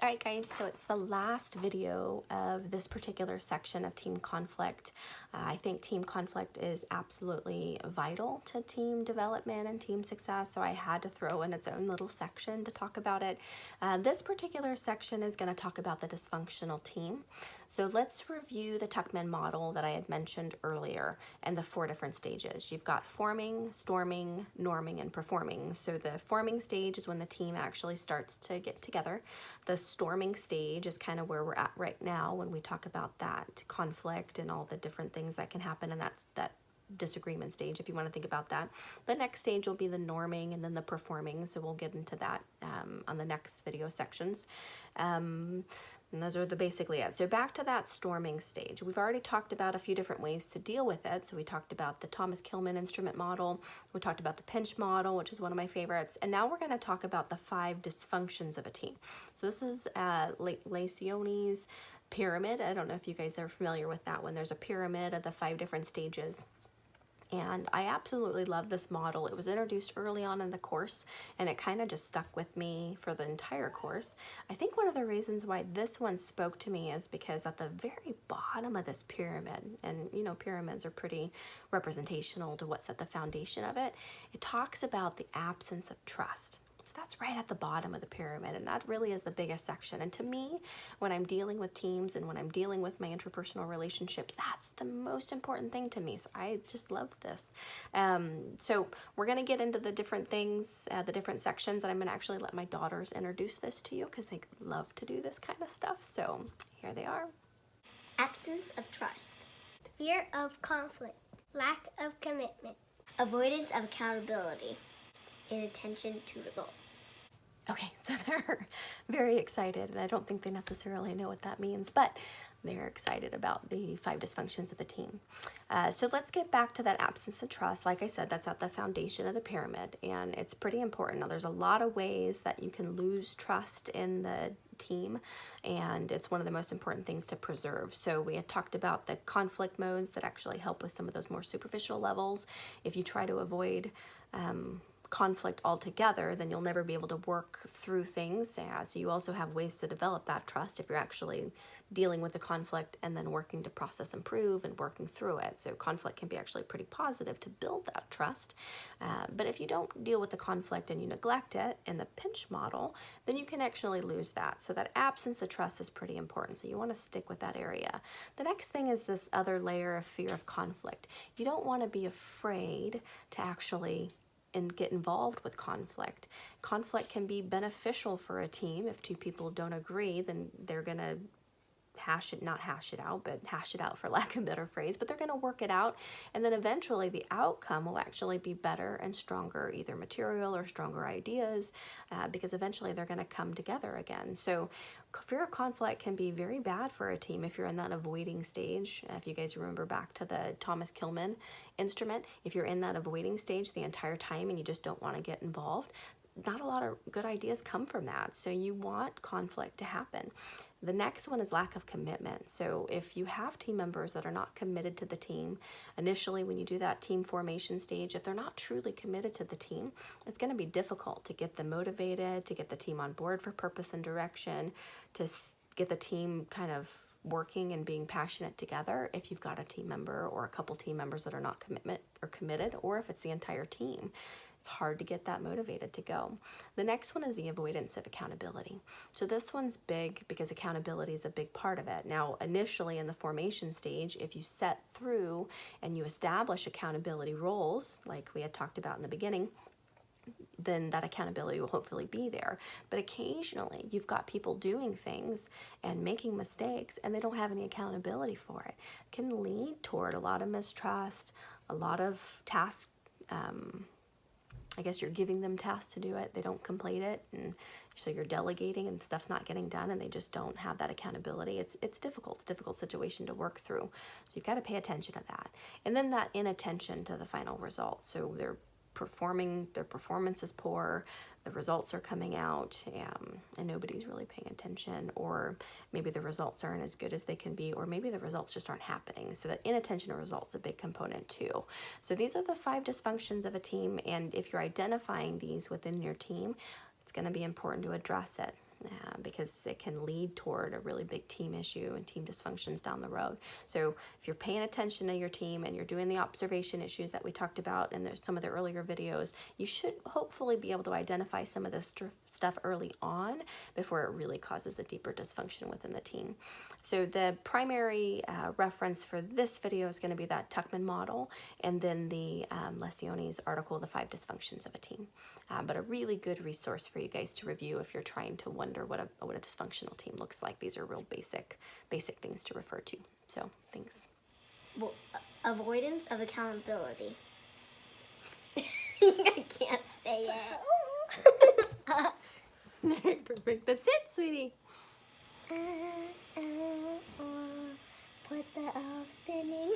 All right, guys, so it's the last video of this particular section of team conflict. I think team conflict is absolutely vital to team development and team success, so I had to throw in its own little section to talk about it. This particular section is going to talk about the dysfunctional team. So let's review the Tuckman model that I had mentioned earlier and the 4 different stages. You've got forming, storming, norming, and performing. So the forming stage is when the team actually starts to get together. The storming stage is kind of where we're at right now when we talk about that conflict and all the different things that can happen, and that's that disagreement stage, if you want to think about that. The next stage will be the norming and then the performing, so we'll get into that on the next video sections. And those are basically it. So back to that storming stage. We've already talked about a few different ways to deal with it. So we talked about the Thomas-Kilmann instrument model. We talked about the pinch model, which is one of my favorites. And now we're going to talk about the 5 dysfunctions of a team. So this is Lecioni's pyramid. I don't know if you guys are familiar with that one. There's a pyramid of the 5 different stages. And I absolutely love this model. It was introduced early on in the course, and it kind of just stuck with me for the entire course. I think one of the reasons why this one spoke to me is because at the very bottom of this pyramid, and you know, pyramids are pretty representational to what's at the foundation of it, it talks about the absence of trust. So that's right at the bottom of the pyramid, and that really is the biggest section. And to me, when I'm dealing with teams and when I'm dealing with my interpersonal relationships, that's the most important thing to me. So I just love this. So we're going to get into the different things, the different sections, and I'm going to actually let my daughters introduce this to you because they love to do this kind of stuff. So here they are. Absence of trust, fear of conflict, lack of commitment, avoidance of accountability, inattention to results. Okay, so they're very excited, and I don't think they necessarily know what that means, but they're excited about the 5 dysfunctions of the team. So let's get back to that absence of trust. Like I said, that's at the foundation of the pyramid, and it's pretty important. Now, there's a lot of ways that you can lose trust in the team, and it's one of the most important things to preserve. So we had talked about the conflict modes that actually help with some of those more superficial levels. If you try to avoid conflict altogether, then you'll never be able to work through things. So you also have ways to develop that trust if you're actually dealing with the conflict and then working to process, improve, and working through it. So conflict can be actually pretty positive to build that trust. But if you don't deal with the conflict and you neglect it in the pinch model, then you can actually lose that. So that absence of trust is pretty important. So you want to stick with that area. The next thing is this other layer of fear of conflict. You don't want to be afraid to actually and get involved with conflict. Conflict can be beneficial for a team. If 2 people don't agree, then they're gonna not hash it out, but hash it out for lack of a better phrase, but they're gonna work it out, and then eventually the outcome will actually be better and stronger, either material or stronger ideas, because eventually they're gonna come together again. So fear of conflict can be very bad for a team if you're in that avoiding stage. If you guys remember back to the Thomas-Kilmann instrument, if you're in that avoiding stage the entire time and you just don't want to get involved, not a lot of good ideas come from that. So you want conflict to happen. The next one is lack of commitment. So if you have team members that are not committed to the team, initially when you do that team formation stage, if they're not truly committed to the team, it's going to be difficult to get them motivated, to get the team on board for purpose and direction, to get the team kind of working and being passionate together if you've got a team member or a couple team members that are not committed, or if it's the entire team. It's hard to get that motivated to go. The next one is the avoidance of accountability. So this one's big because accountability is a big part of it. Now, initially in the formation stage, if you set through and you establish accountability roles, like we had talked about in the beginning, then that accountability will hopefully be there. But occasionally you've got people doing things and making mistakes and they don't have any accountability for it. It can lead toward a lot of mistrust, a lot of tasks. I guess you're giving them tasks to do it, they don't complete it, and so you're delegating and stuff's not getting done and they just don't have that accountability. It's difficult. It's a difficult situation to work through. So you've got to pay attention to that. And then that inattention to the final result. So their performance is poor, the results are coming out, and nobody's really paying attention, or maybe the results aren't as good as they can be, or maybe the results just aren't happening. So that inattention to results is a big component too. So these are the 5 dysfunctions of a team, and if you're identifying these within your team, it's going to be important to address it. because it can lead toward a really big team issue and team dysfunctions down the road. So if you're paying attention to your team and you're doing the observation issues that we talked about in some of the earlier videos, you should hopefully be able to identify some of this stuff early on before it really causes a deeper dysfunction within the team. So the primary reference for this video is going to be that Tuckman model, and then the Lecioni's article, The 5 Dysfunctions of a Team. But a really good resource for you guys to review if you're trying to wonder what a dysfunctional team looks like. These are real basic things to refer to. So thanks. Well, avoidance of accountability. I can't say it. Perfect. That's it, sweetie. Put the elf spinning.